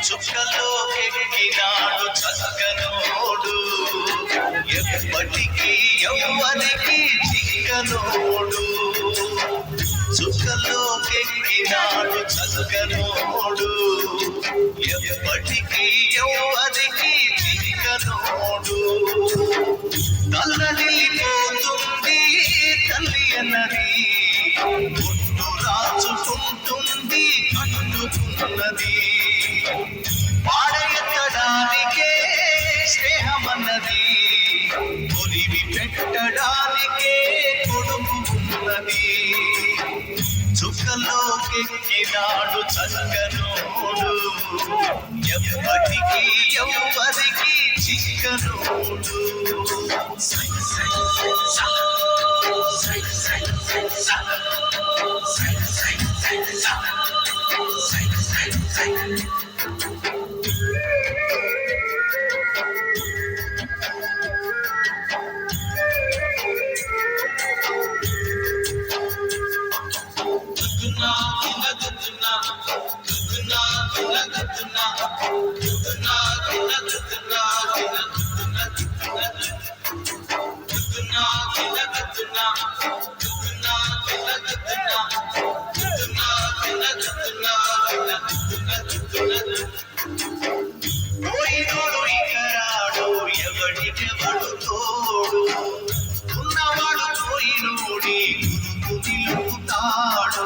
చుక్కలోకెక్కినాడు చక్కనోడు, ఎప్పటికీ ఎవ్వరికి చిక్కనోడు. చుక్కలోకెక్కినాడు చక్కనోడు, ఎప్పటికీ ఎవ్వరికి చిక్కనోడు. తల్లడిల్లిపోతుంది తల్లి అన్నది, గుండు రాచుకుంటుంది కన్నుతున్నది. పాడెత్తడానికే స్నేహమన్నది, ఒలివి పెట్టడానికే కొడుకు ఉన్నది. చుక్కలోకెక్కినాడు చక్కనోడు, ఎప్పటికీ ఎవ్వరికి చిక్కనోడు. పోయినోడు ఇకరాడు, ఎవడికెవడు తోడు, ఉన్నవాడు పోయినోడి గురుకు నిలుపుతాడు.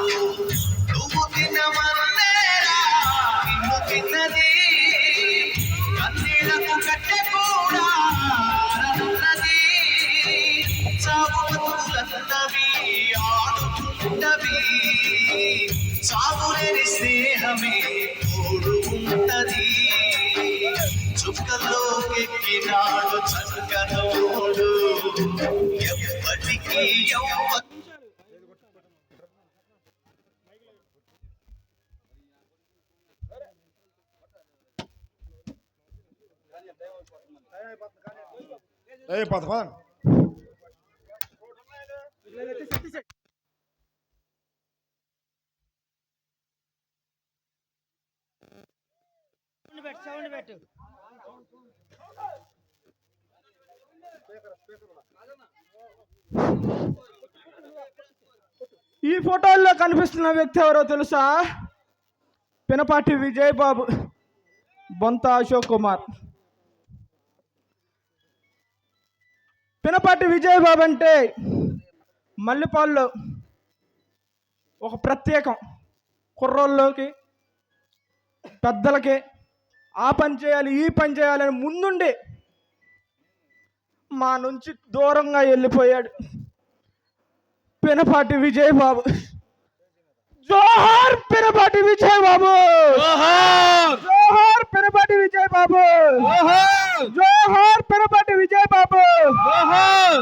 నువ్వు తినమన్నేరా నిన్ను తిన్నది, కన్నీళ్లకు కట్టె కూడా అన్నది. చావు బతుకులన్నవి ఆడుకుంటవి, చావులేని స్నేహమే తోడు ఉంటది. చుక్కలోకెక్కినాడు చక్కనోడు, ఎప్పటికీ ఈ ఫోటోల్లో కనిపిస్తున్న వ్యక్తి ఎవరో తెలుసా? పినపాటి విజయ్ బాబు, బొంత అశోక్ కుమార్. పినపాటి విజయ్ బాబు అంటే మల్లెపాల్లో ఒక ప్రత్యేకం. కుర్రోళ్ళకి పెద్దలకి ఆ పని చేయాలి ఈ పని చేయాలని ముందుండి మా నుంచి దూరంగా వెళ్ళిపోయాడు పినపాటి విజయ్ బాబు. జోహార్ పినపాటి విజయ్ బాబు, జోహార్ పినపాటి విజయ్ బాబు, జోహార్ పినపాటి విజయ్ బాబు,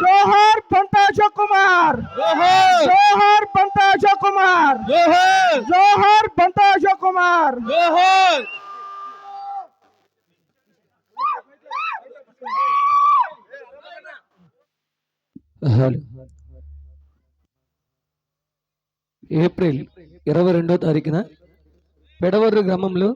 జోహార్ బొంత అశోక్ కుమార్, జోహార్ బొంత అశోక్ కుమార్, జోహార్ బొంత అశోక్ కుమార్. ఏప్రిల్ 22వ తారీఖున పెడవర్రు గ్రామంలో